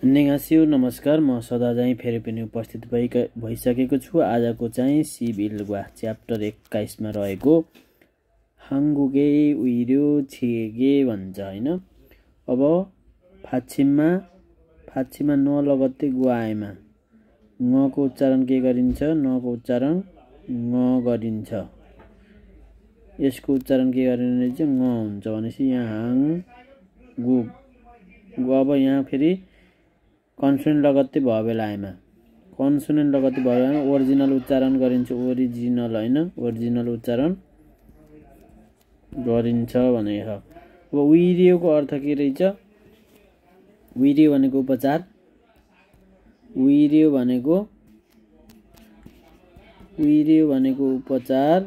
अन्यगासियो नमस्कार, म सदा चाहिँ फेरि पनि उपस्थित भइसकेको छु। आजको चाहिँ सिबिलगुवा च्याप्टर 21 मा रहेको हाङ्गुगे उइर्यो छिगे भन्छ हैन। अब फाछिममा न लगत्ते गुवाएमा ङको उच्चारण के गरिन्छ? नको उच्चारण ङ गरिन्छ। यसको उच्चारण के गरिने चाहिँ ङ हुन्छ भनेपछि यहाँ हाङ गु। अब यहाँ फेरि कन्सोनेन्ट लगत्तै भयो बेलामा ओरिजिनल उच्चारण गरिन्छ। ओरिजिनल हैन, ओरिजिनल उच्चारण गरिन्छ भनेको। अब उइरियोको अर्थ के रहेछ? उइरियो भनेको उपचार। उइरियो भनेको उपचार।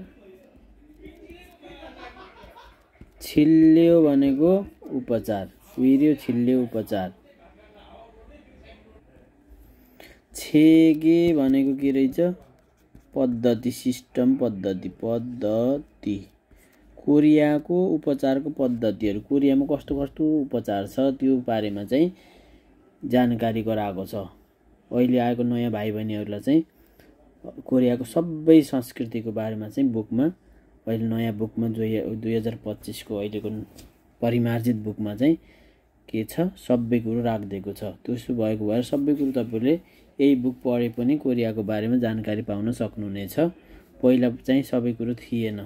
छिल्ल्यो भनेको उपचार। उइरियो छिल्ल्यो उपचार। छेगे भनेको के रहेछ? पद्धति, सिस्टम, पद्धति। कोरियाको उपचारको पद्धतिहरू, कोरियामा कस्तो कस्तो उपचार छ त्यो बारेमा चाहिँ जानकारी गराएको छ। अहिले आएको नयाँ भाइ बहिनीहरूलाई चाहिँ कोरियाको सबै संस्कृतिको बारेमा चाहिँ बुकमा, अहिले नयाँ बुकमा 2025 को अहिलेको परिमार्जित बुकमा चाहिँ के छ? सबै कुरो राखिदिएको छ। त्यसो भएको भएर सबै कुरो तपाईँले यही बुक पढे पनि कोरियाको बारेमा जानकारी पाउन सक्नुहुनेछ। पहिला चाहिँ सबै कुरो थिएन।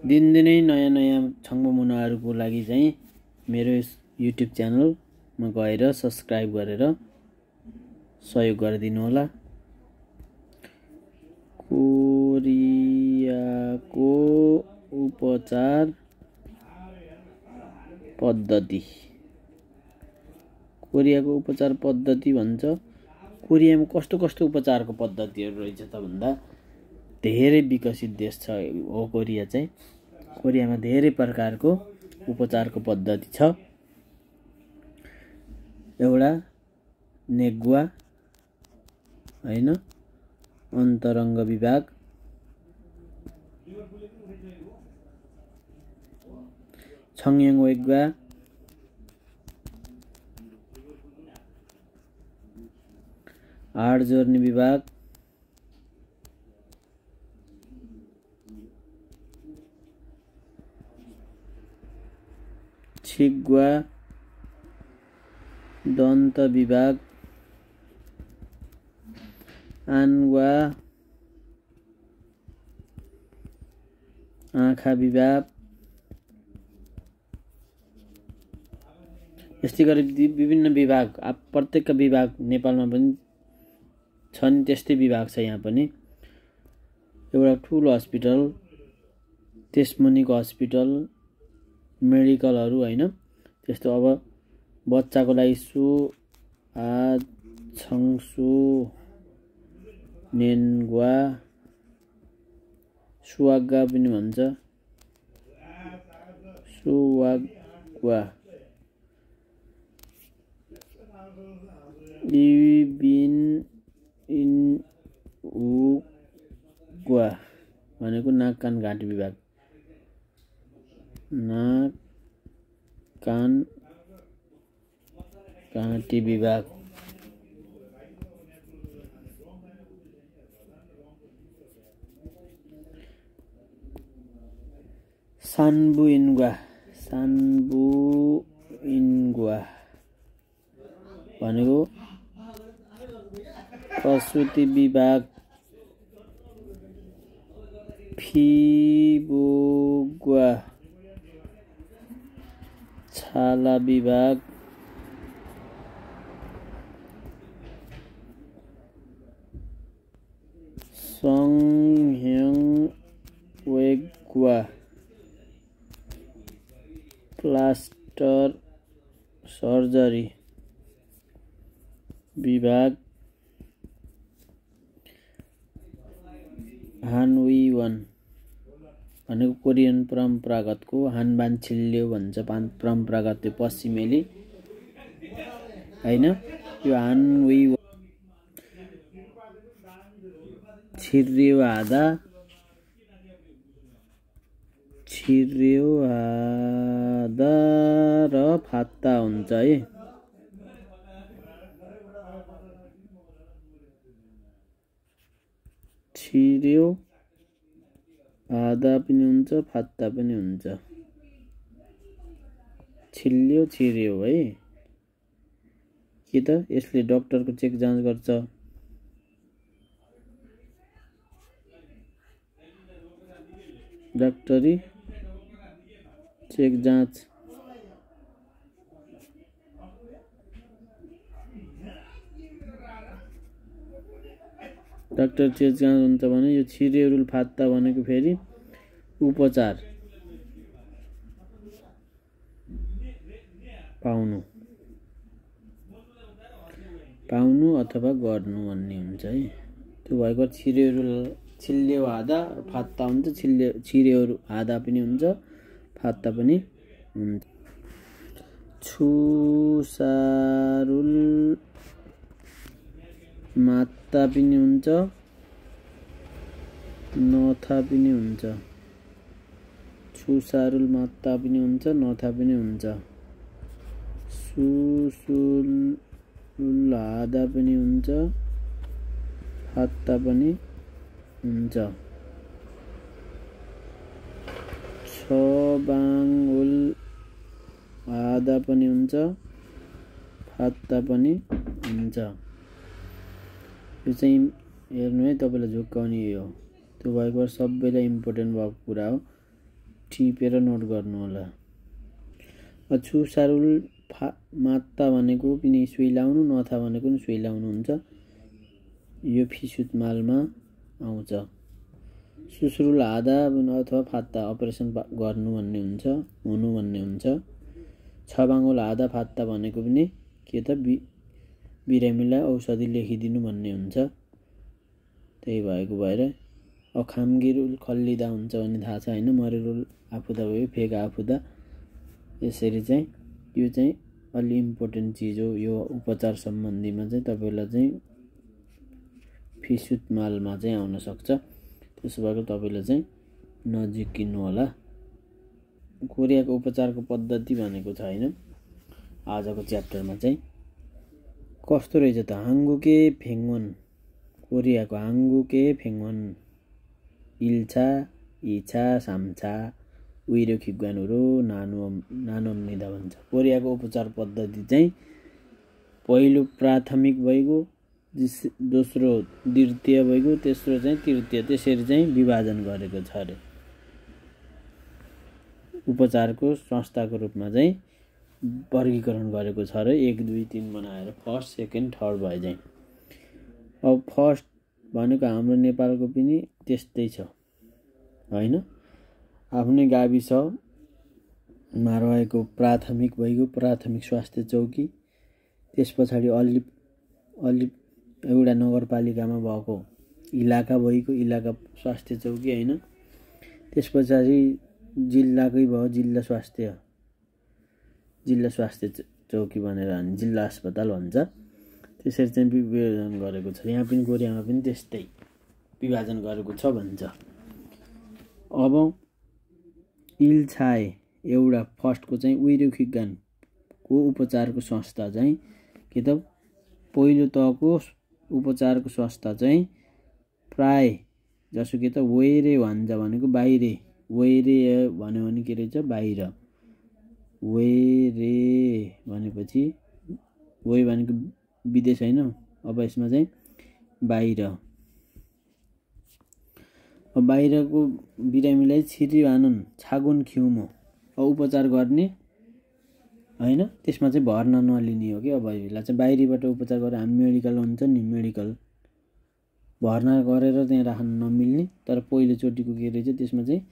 दिनदिनै नयाँ नयाँ छङ्गमुनाहरूको लागि चाहिँ मेरो युट्युब च्यानलमा गएर सब्स्क्राइब गरेर सहयोग गरिदिनु होला। कोरियाको उपचार पद्धति। कोरियाको उपचार पद्धति भन्छ। कोरियामा कस्तो कस्तो उपचारको पद्धतिहरू रहेछ त भन्दा धेरै विकसित देश छ हो कोरिया चाहिँ। कोरियामा धेरै प्रकारको उपचारको पद्धति छ। एउटा नेगुवा हैन, अन्तरङ्ग विभाग, छङयाङवेगुवा, हाड जोर्नी विभाग, छिगुवा, दन्त विभाग, आन्वा, आँखा विभाग। यस्तै गरी विभिन्न विभाग, प्रत्येक विभाग नेपालमा पनि छन्। त्यस्तै विभाग छ यहाँ पनि। एउटा ठुलो हस्पिटल, त्यसमुनिको हस्पिटल, मेडिकलहरू हैन। त्यस्तो अब बच्चाको लागि छङसु नेन्गुवा, सुवाग्गा पनि भन्छ, सुवाग्वा, इबिनउगुवा भनेको नाक कान घाँटी विभाग। नाक कान घाँटी विभाग। सान्बुइन्गुवा भनेको प्रसुति विभाग। फिबोगुवा छाला विभाग। सङह्याङवेगुवा प्लास्टर सर्जरी विभाग। हानविवन भनेको कोरियन परम्परागतको हानबान छिल्ल्यो भन्छ। परम्परागत त्यो पश्चिमेली हैन। यो हानविवन छिर्रियो हादा र फात्ता हुन्छ है। छिर्यो आधा पनि हुन्छ फात्ता पनि हुन्छ। छिल्यो छिर्यो है। के त यसले डाक्टरको चेक जाँच गर्छ। डाक्टरी चेक जाँच। डाक्टर चेक जाँच हुन्छ भने यो छिर्यो रुल फात्ता भनेको फेरि उपचार पाउनु अथवा गर्नु भन्ने हुन्छ है। त्यो भएको छिल्यो आधा फात्ता हुन्छ। छिर्यो आधा पनि हुन्छ फात्ता पनि हुन्छ। छुसारुल मात्ता पनि हुन्छ नथा पनि हुन्छ। छुसारुल मात्ता पनि हुन्छ नथा पनि हुन्छ। सुसुल आधा पनि हुन्छ फात्ता पनि हुन्छ। छबाङउल आधा पनि हुन्छ फात्ता पनि हुन्छ। यो चाहिँ हेर्नु है तपाईलाई झुक्काउने हो। त्यो भएको सबैलाई इम्पोर्टेन्ट भएको कुरा हो। टिपेर नोट गर्नु होला। छुसारुल मात्ता भनेको पनि सुइलाउनु नथा भनेको पनि सुइलाउनु हुन्छ। यो फिसुत मालमा आउँछ। सुसुरुल आधा अथवा फात्ता अपरेसन गर्नु भन्ने हुन्छ हुनु भन्ने हुन्छ। छबाङुल आधा फात्ता भनेको पनि के त बिरामीलाई औषधि लेखिदिनु भन्ने हुन्छ। त्यही भएको भएर अखामगिरुल खल्लिदा हुन्छ भन्ने थाहा छ हैन। मरेरुल आफुदा भयो फेक आफुदा। यसरी चाहिँ यो चाहिँ अलि इम्पोर्टेन्ट चिज हो। यो उपचार सम्बन्धीमा चाहिँ तपाईलाई चाहिँ फिसुत मालमा चाहिँ आउन सक्छ। त्यसो भएर तपाईले चाहिँ नजिकिनु होला। कोरियाको उपचारको पद्धति भनेको छ हैन आजको च्याप्टरमा चाहिँ। कस्तो रहेछ त हाङ्गुके फेङ्वन। कोरियाको हाङ्गुके फेङ्वन इल्छा इछा साम्छा उइरो खिग्वानुरो नानोम्निदा भन्छ। कोरियाको उपचार पद्धति चाहिँ पहिलो प्राथमिक भइगयो दोस्रो द्वितीय भइगयो तेस्रो चाहिँ तृतीय त्यसरी चाहिँ विभाजन गरेको छ अरे। उपचारको संस्थाको रूपमा चाहिँ वर्गीकरण गरेको छ र 1 2 3 बनाएर फर्स्ट सेकेन्ड थर्ड भए चाहिँ। अब फर्स्ट भनेको हाम्रो नेपालको पनि त्यस्तै छ हैन। आफ्नै गाविसमा रहेको प्राथमिक भइगयो प्राथमिक स्वास्थ्य चौकी। त्यस पछाडि अलि एउटा नगरपालिकामा भएको इलाका भइगयो इलाका स्वास्थ्य चौकी हैन। त्यस पछाडि जिल्लाकै भयो जिल्ला स्वास्थ्य चौकी भनेर हामी जिल्ला अस्पताल भन्छ। त्यसरी चाहिँ विभाजन गरेको छ। यहाँ पनि कोरियामा पनि त्यस्तै विभाजन गरेको छ भन्छ। अब इल्छाए एउटा फर्स्टको चाहिँ उइरो खिग्गानको उपचारको संस्था चाहिँ के त पहिलो तहको उपचारको संस्था चाहिँ प्राय जसो कि त वेरे भन्छ भनेको बाहिर वेरे भन्यो भने के रहेछ बाहिर। वेरे भनेपछि वे भनेको विदेश हैन। अब यसमा चाहिँ बाहिर। अब बाहिरको बिरामीलाई छिरिवानन छागुन खिउमो उपचार गर्ने हैन। त्यसमा चाहिँ भर्ना नलिने हो कि। अब यसलाई चाहिँ बाहिरबाट उपचार गरेर हामी मेडिकल हुन्छ नि मेडिकल भर्ना गरेर त्यहाँ राख्न नमिल्ने। तर पहिलोचोटिको के रहेछ त्यसमा चाहिँ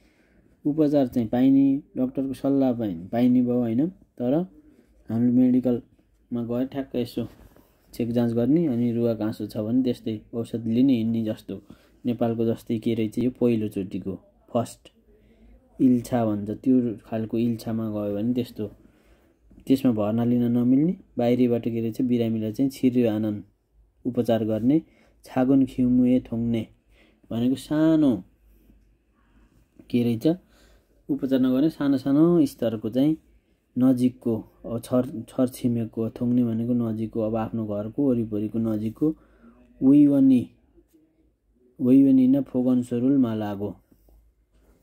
उपचार चाहिँ पाइने डाक्टरको सल्लाह पाइने भयो हैन। तर हामीले मेडिकलमा गएर ठ्याक्क यसो चेक जाँच गर्ने अनि रुवा काँसो छ भने त्यस्तै औषध लिने हिँड्ने जस्तो नेपालको जस्तै के रहेछ यो पहिलोचोटिको फर्स्ट इल्छा भन्छ। त्यो खालको इल्छामा गयो भने त्यस्तो त्यसमा भर्ना लिन नमिल्ने बाहिरबाट के रहेछ बिरामीलाई चाहिँ छिरिवानन उपचार गर्ने छागुन खिउमुए थोङ्ने भनेको सानो के रहेछ उपचार नगर्ने सानो सानो स्तरको चाहिँ नजिकको छरछिमेकको थोङ्ने भनेको नजिकको अब आफ्नो घरको वरिपरिको नजिकको उइवनी वैवनिन फोगनसरुल मालागो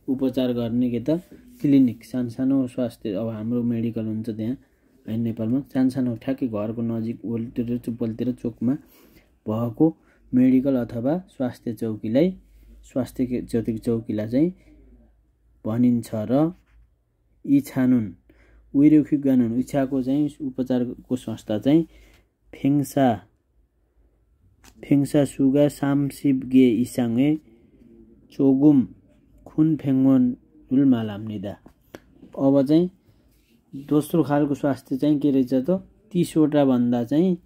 उपचार गर्ने के त क्लिनिक सानो स्वास्थ्य अब हाम्रो मेडिकल हुन्छ त्यहाँ हैन नेपालमा सानो ठ्याक्कै घरको नजिक वलतिर चुप्पलतिर चोकमा भएको मेडिकल अथवा स्वास्थ्य चौकीलाई चाहिँ भनिन्छ र इछानुन उइरोखिगानुन इच्छाको चाहिँ उपचारको संस्था चाहिँ फेङसा सुगा सामसिबगे इसाङे चोगुम खुन फेङ्गोन रुल मालाम्निदा। अब चाहिँ दोस्रो खालको स्वास्थ्य चाहिँ के रहेछ त 30 वटा भन्दा चाहिँ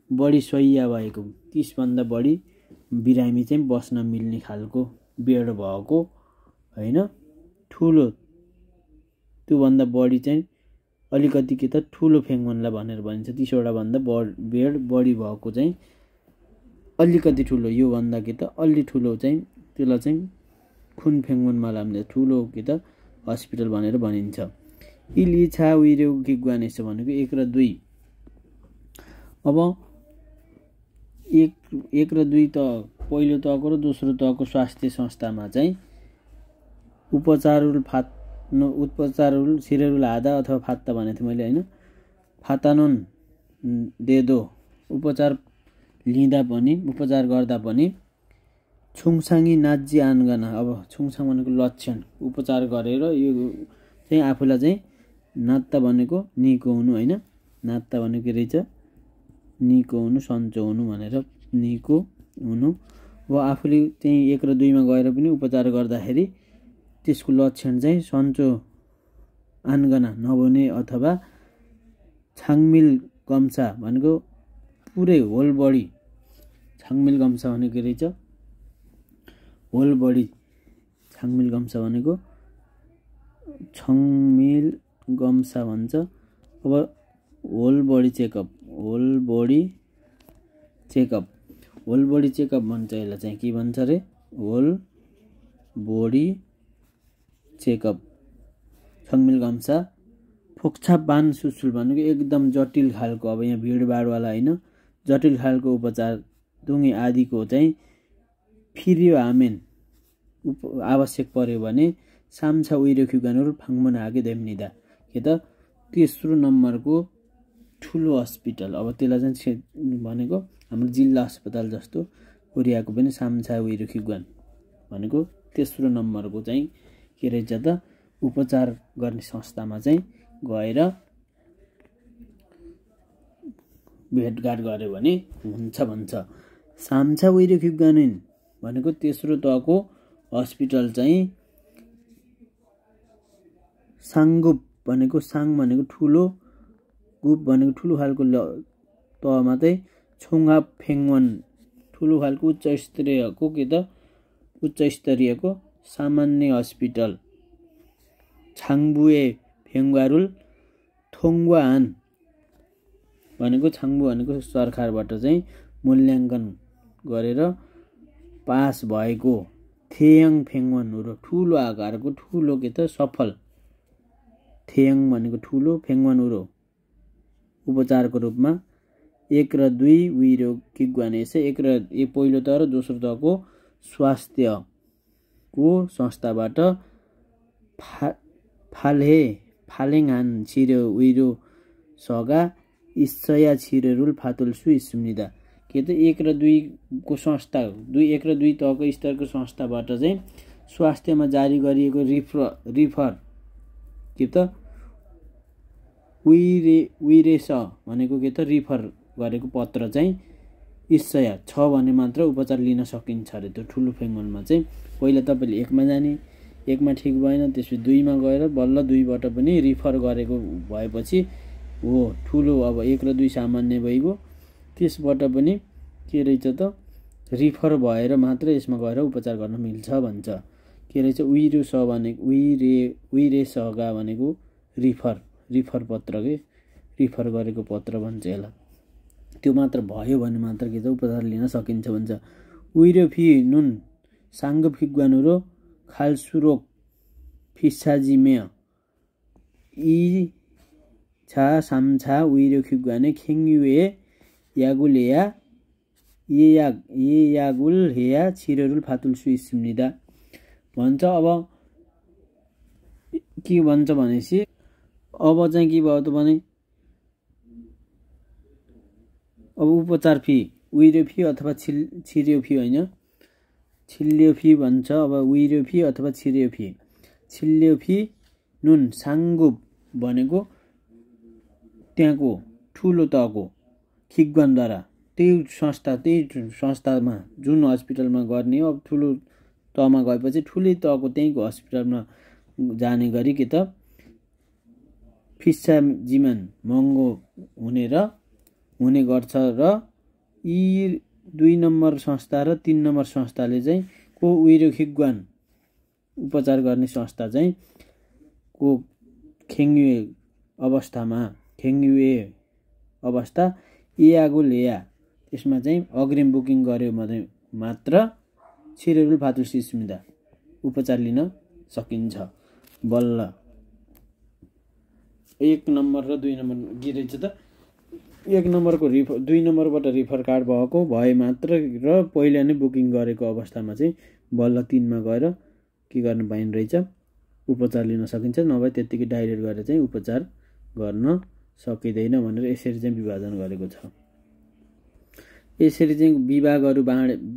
बढी शय्या भएको 30 भन्दा बढी बिरामी चाहिँ बस्न मिल्ने खालको बेड भएको हैन ठुलो त्यो भन्दा बढी चाहिँ अलिकति के त ठुलो फेङ्गोनलाई भनेर भनिन्छ 30 वटा भन्दा बेड बढी भएको चाहिँ अलिकति ठुलो यो भन्दा के त अलि ठुलो चाहिँ त्यसलाई चाहिँ खुन फेङ्गोन मालाम्ने ठुलो के त हस्पिटल भनेर भनिन्छ। इलिछा उइरोगिग्वानेस भनेको 1 र 2 अब 1 र 2 त पहिलो तहको र दोस्रो तहको स्वास्थ्य संस्थामा चाहिँ उपचारुल सिरेरुल हादा अथवा फात्ता भनेको थिएँ मैले हैन फातानोन देदो उपचार गर्दा पनि छुङसाङी नाज्जी आनगना अब छुङसाङ भनेको लक्षण उपचार गरेर यो चाहिँ आफूलाई चाहिँ नात्ता भनेको निको हुनु हैन नात्ता भनेको के रहेछ निको हुनु सन्चो हुनु भनेर निको हुनु व आफूले चाहिँ 1 र 2 मा गएर पनि उपचार गर्दाखेरि त्यसको लक्षण चाहिँ सन्चो आनगना नहुने अथवा छाङमिल गम्सा भनेको पुरै होल बडी छाङमिल गम्सा भनेको के रहेछ होल बडी छाङमिल गम्सा भनेको छङमिल गम्सा भन्छ। अब होल बडी चेकअप भन्छ यसलाई चाहिँ के भन्छ रे होल बडी चेकअप छङमिल गम्सा। फोक्छा बान सुसुल भनेको एकदम जटिल खालको अब यहाँ भिडभाडवाला हैन जटिल खालको उपचार दुङे आदिको चाहिँ फिरियो आमेन आवश्यक पर्यो भने साम्छा उइरोखिगानुल फाङमन हागे देम्निदा के त तेस्रो नम्बरको ठुलो हस्पिटल अब त्यसलाई चाहिँ भनेको हाम्रो जिल्ला अस्पताल जस्तो कोरियाको पनि साम्छा उइरोखिगान भनेको तेस्रो नम्बरको चाहिँ के रहेछ त उपचार गर्ने संस्थामा चाहिँ गएर भेटघाट गर्यो भने हुन्छ भन्छ। साम्छा उइरोखिगानुन भनेको तेस्रो तहको हस्पिटल चाहिँ साङगुप भनेको साङ भनेको ठुलो गुप भनेको ठुलो खालको तहमा चाहिँ छोङा फेङ्गवन ठुलो खालको उच्च स्तरीयको सामान्य हस्पिटल छाङबुए फेङ्गारुल थोङ्गवान भनेको छाङबु भनेको सरकारबाट चाहिँ मूल्याङ्कन गरेर पास भएको थेयङ फेङ्गवन हो ठुलो आकारको ठुलो के त सफल थेयङ भनेको ठुलो फेङ्गवन हो उपचारको रूपमा 1 र 2 उइरोगिग्वानेस 1 र पहिलो तह र दोस्रो तहको स्वास्थ्यको संस्थाबाट फालेङहान छिरो उइरो सगा इच्छया छिरेरुल फातुलसु इस्मुनिदा के त 1 र 2 को संस्था 1 र 2 तहको स्तरको संस्थाबाट चाहिँ स्वास्थ्यमा जारी गरिएको रिफर के त उइरेस भनेको के त रिफर गरेको पत्र चाहिँ इच्छया छ भने मात्र उपचार लिन सकिन्छ अरे त्यो ठुलो फेङ्गनमा चाहिँ पहिला तपाईले 1 मा जाने 1 मा ठीक भएन त्यसपछि 2 मा गएर बल्ल 2 बाट पनि रिफर गरेको भएपछि हो ठुलो अब 1 र 2 सामान्य भइगयो त्यसबाट पनि के रहेछ त रिफर भएर मात्र यसमा गएर उपचार गर्न मिल्छ भन्छ। के रहेछ उइरेस भनेको उइरेसगा भनेको रिफर पत्र के रिफर गरेको पत्र भन्छ यसलाई त्यो मात्र भयो भने मात्र के त उपचार लिन सकिन्छ भन्छ। उइरोफी नुन साङ्गफिग्वानु र खालसुरोक फिसाजिमे इ छा साम्छा उइरोखिग्वाने खेङयुए यागुलेया 예야굴 हेया छिरेरुल फातुल सु 있습니다 भन्छ। अब के भन्छ भनेपछि अब चाहिँ के भयो त भने अब उपचार फी उइरो फी अथवा छिर्यो फी होइन, छिल्यो फी भन्छ। अब उइरो फी अथवा छिर्यो फी। छिल्यो फी नुन साङ्गुप भनेको त्यहाँको ठुलो तहको खिग्वानद्वारा त्यही संस्थामा जुन हस्पिटलमा गर्ने हो। अब ठुलो तहमा गएपछि ठुलै तहको त्यहीँको हस्पिटलमा जाने गरी के त फिस्सा जीवन महँगो हुने गर्छ र यी 2 नम्बर संस्था र 3 नम्बर संस्थाले चाहिँ को उइरो खिग्वान उपचार गर्ने संस्था चाहिँ को खेङ्युए अवस्था यागुल हेया त्यसमा चाहिँ अग्रिम बुकिङ गर्यो भने मात्र छिरेरुल फातुल सु 있습니다 उपचार लिन सकिन्छ। बल्ल 1 नम्बर र 2 नम्बर के रहेछ त 1 नम्बरको 2 नम्बरबाट रिफर कार्ड भएको भए मात्र र पहिला नै बुकिङ गरेको अवस्थामा चाहिँ बल्ल 3 मा गएर के गर्न पाइने रहेछ उपचार लिन सकिन्छ। नभए त्यतिकै डाइरेक्ट गरेर चाहिँ उपचार गर्न सकिँदैन भनेर यसरी चाहिँ विभाजन गरेको छ। यसरी चाहिँ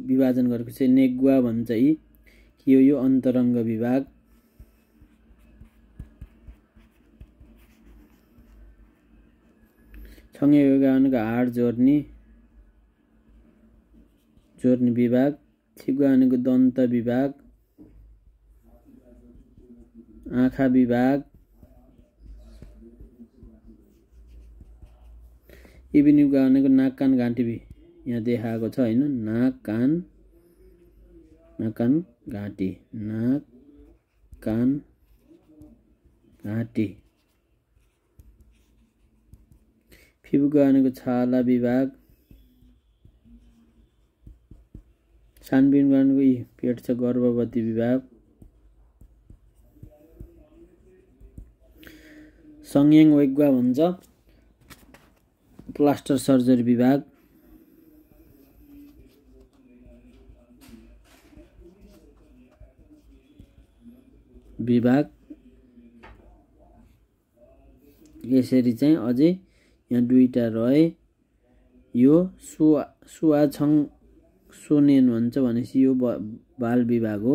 विभाजन गरेको चाहिँ नेगुवा भन्छ। यो अन्तरङ्ग विभाग सँगै भनेको हाड जोड्ने विभाग, छिग्वा भनेको दन्त विभाग, आँखा विभाग, इबिनिउगा भनेको नाक कान घाँटी यहाँ देखाएको छ हैन। नाक कान घाँटी। फिबुगा भनेको छाला विभाग, सानबिन भनेको पेट छ गर्भवती विभाग, संयङ वेगुवा भन्छ प्लास्टर सर्जरी विभाग, यसरी चाहिँ अझै यहाँ 2टा रहे। यो सुवाछङ सोनेन भन्छ भनेपछि यो बाल विभाग हो।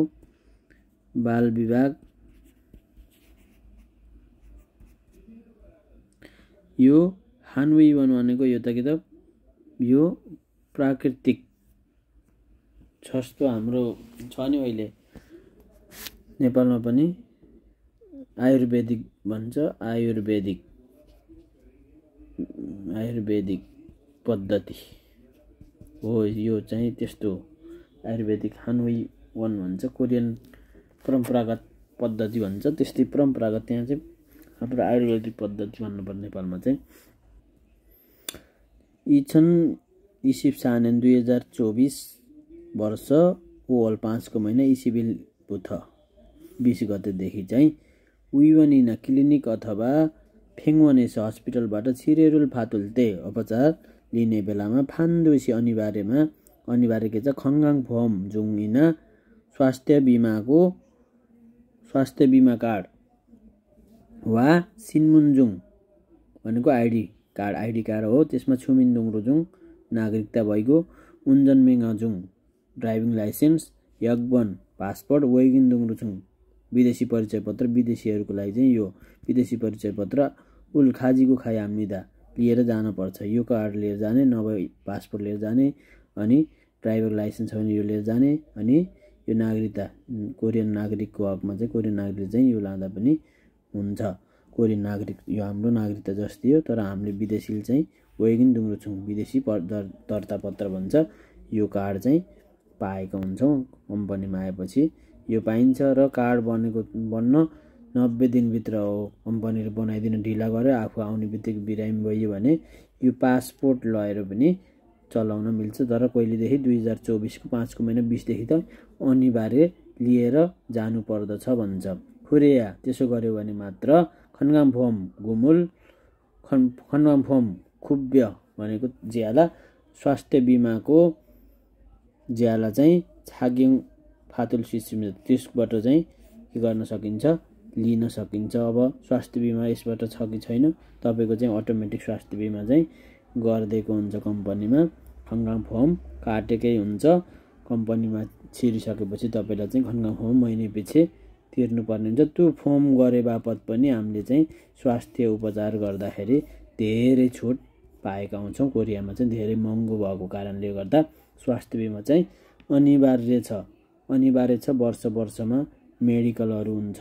यो हानवेवन भनेको यो त के त यो प्राकृतिक जस्तो हाम्रो छ नि अहिले नेपालमा पनि आयुर्वेदिक भन्छ। आयुर्वेदिक पद्धति हो यो चाहिँ त्यस्तो आयुर्वेदिक हानवेवन भन्छ। कोरियन परम्परागत पद्धति भन्छ त्यस्तै परम्परागत त्यहाँ चाहिँ हाम्रो आयुर्वेदिक पद्धति भन्नुपर्ने नेपालमा चाहिँ यी छन्। इसिप सानेन 2024 वर्ष ओल 5 को महिना इसिबिल बुथ 20 गतेदेखि चाहिँ उइवनिना क्लिनिक अथवा फेङवनेस हस्पिटलबाट छिरेरुल फातुल्ते उपचार लिने बेलामा फान्दोसी अनिवार्य के छ खङ्गाङ फोम जुङिना स्वास्थ्य बिमा कार्ड वा सिन्मुन्जुङ भनेको आइडी कार्ड हो। त्यसमा छुमिन्दुङ रुजुङ नागरिकता भएको, उन्जन मेङजुङ ड्राइभिङ लाइसेन्स, यगवन पासपोर्ट, वेगिन्दुङ रुजुङ विदेशी परिचय पत्र। विदेशीहरूको लागि चाहिँ यो विदेशी परिचय पत्र उल खाजीको खायामिदा लिएर जानुपर्छ। यो कार्ड लिएर जाने, नभए पासपोर्ट लिएर जाने, अनि ड्राइभर लाइसेन्स छ भने यो लिएर जाने। अनि यो नागरिकता कोरियन नागरिकको हकमा चाहिँ कोरियन नागरिक चाहिँ यो लाँदा पनि हुन्छ। कोरियन नागरिक यो हाम्रो नागरिकता जस्तै हो, तर हामीले विदेशीले चाहिँ वेगिन दुङरुछौँ विदेशी दर्ता पत्र भन्छ। यो कार्ड चाहिँ पाएका हुन्छौँ कम्पनीमा आएपछि यो पाइन्छ। र कार्ड बन्न 90 दिनभित्र हो। कम्पनीले बनाइदिन ढिला गरेर आफू आउने बित्तिकै बिरामी भयो भने यो पासपोर्ट लिएर पनि चलाउन मिल्छ। तर कहिलेदेखि 2024 को 5 को महिना 20 देखि त अनिवार्य लिएर जानु पर्दछ भन्छ। खुरेया त्यसो गर्यो भने मात्र खनगाम फर्म गुमुल खनगाम फर्म खुब्य भनेको ज्याला स्वास्थ्य बिमाको ज्याला चाहिँ छाग्योङ फातुल सिस्टम त्यसबाट चाहिँ के गर्न सकिन्छ लिन सकिन्छ। अब स्वास्थ्य बिमा यसबाट छ कि छैन, तपाईँको चाहिँ अटोमेटिक स्वास्थ्य बिमा चाहिँ गरिदिएको हुन्छ कम्पनीमा। खनगाङ फर्म काटेकै हुन्छ, कम्पनीमा छिरिसकेपछि तपाईँलाई चाहिँ खनगाङ फर्म महिनापछि तिर्नुपर्ने हुन्छ। त्यो फर्म गरे बापत पनि हामीले चाहिँ स्वास्थ्य उपचार गर्दाखेरि धेरै छुट पाएका हुन्छौँ। कोरियामा चाहिँ धेरै महँगो भएको कारणले गर्दा स्वास्थ्य बिमा चाहिँ अनिवार्य छ। वर्षमा मेडिकलहरू हुन्छ,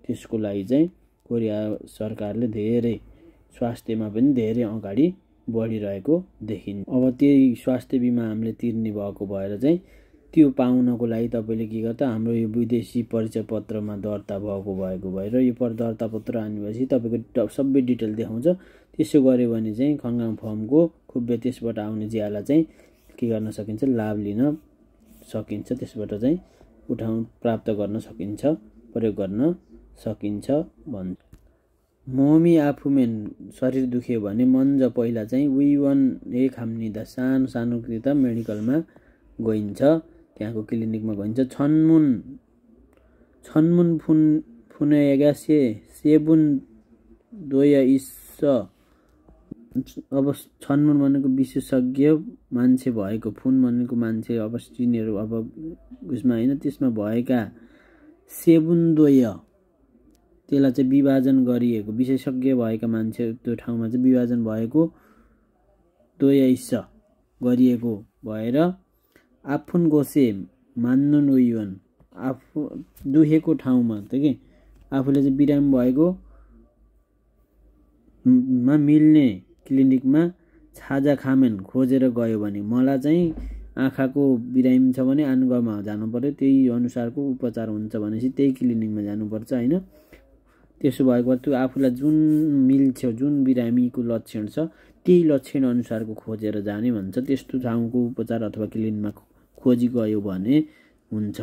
त्यसको लागि चाहिँ कोरिया सरकारले धेरै स्वास्थ्यमा पनि धेरै अगाडि बढिरहेको देखिन्छ। अब त्यही स्वास्थ्य बिमा हामीले तिर्ने भएको भएर चाहिँ त्यो पाउनको लागि तपाईँले के गर्दा हाम्रो यो विदेशी परिचय पत्रमा दर्ता भएको भएर यो दर्ता पत्र आनेपछि तपाईँको सबै डिटेल देखाउँछ। त्यसो गऱ्यो भने चाहिँ खनगाङ फर्मको खुब्बे त्यसबाट आउने ज्याला चाहिँ के गर्न सकिन्छ लाभ लिन सकिन्छ, त्यसबाट चाहिँ प्राप्त गर्न सकिन्छ, प्रयोग गर्न सकिन्छ भन्छ। ममी आफूमेन शरीर दुख्यो भने मन्ज पहिला चाहिँ विवन एक हाम्निदा सानो कृता मेडिकलमा गइन्छ, त्यहाँको क्लिनिकमा गइन्छ। छन्मुन फुनेगा सेबुन दोया इस। अब छन्मुन भनेको विशेषज्ञ मान्छे भएको, फुन भनेको मान्छे अब सिनियर अब उसमा होइन, त्यसमा भएका सेबुन दोय त्यसलाई चाहिँ विभाजन गरिएको, विशेषज्ञ भएका मान्छे त्यो ठाउँमा चाहिँ विभाजन भएको दोयस गरिएको भएर आफुन गोसे मान्नुन उयुन आफू दुखेको ठाउँमा त के आफूले चाहिँ बिरामी भएको मा मिल्ने क्लिनिकमा छाजा खामेन खोजेर गयो भने, मलाई चाहिँ आँखाको बिरामी छ भने आनुगामा जानु पर्यो, त्यही अनुसारको उपचार हुन्छ भनेपछि त्यही क्लिनिकमा जानुपर्छ होइन। त्यसो भएको त्यो आफूलाई जुन मिल्छ, जुन बिरामीको लक्षण छ त्यही लक्षण अनुसारको खोजेर जाने भन्छ। त्यस्तो ठाउँको उपचार अथवा क्लिनिकमा खोजी गयो भने हुन्छ।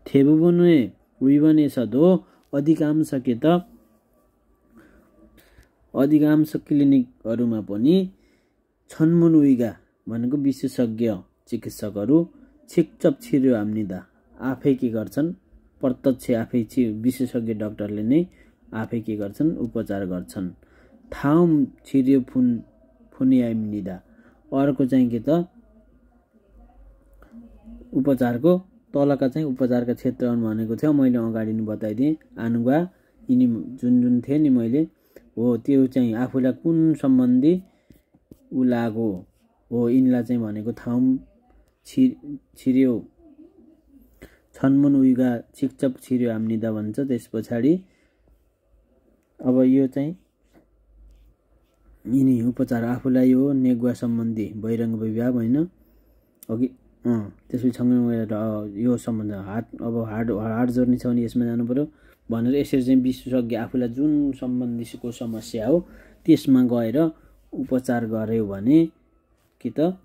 थेबुबने उइबने सदो अधिकांश क्लिनिकहरूमा पनि छन्मुन उइगा भनेको विशेषज्ञ चिकित्सकहरू छिकचप छिर्यो हाम्निदा आफै के गर्छन्, प्रत्यक्ष आफै विशेषज्ञ डाक्टरले नै आफै के गर्छन् उपचार गर्छन्। थाउम छिर्यो फुनियाम्निदा अर्को चाहिँ के त उपचारको तलका चाहिँ उपचारका क्षेत्र भनेको थियो, मैले अगाडि नै बताइदिएँ। आनुगा यिनी जुन थिए नि मैले हो त्यो चाहिँ आफूलाई कुन सम्बन्धी लागो हो, यिनलाई चाहिँ भनेको थाउम छिर्यो छन्मुन उइगा छिकचप छिर्यो हाम्निदा भन्छ। त्यस पछाडि अब यो चाहिँ यिनी उपचार आफूलाई यो नेगुवा सम्बन्धी बहिरङ्ग विवाह होइन अघि त्यसपछि सँगै यो सम्बन्ध हार्ट जोर्नी छ भने यसमा जानु पर्यो भनेर यसरी चाहिँ विशेषज्ञ आफूलाई जुन सम्बन्धीको समस्या हो त्यसमा गएर उपचार गर्यो भने कि त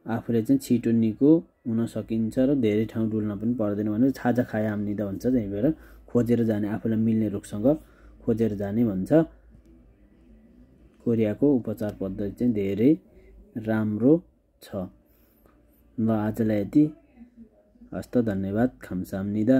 आफूले चाहिँ छिटो निको हुन सकिन्छ र धेरै ठाउँ डुल्न पनि पर्दैन भनेर छाजा खाए हाम्निदा भन्छ। त्यही भएर खोजेर जाने, आफूलाई मिल्ने रोगसँग खोजेर जाने भन्छ। कोरियाको उपचार पद्धति चाहिँ धेरै राम्रो छ। ल आजलाई यति, हस्त, धन्यवाद, खामसाम्निदा।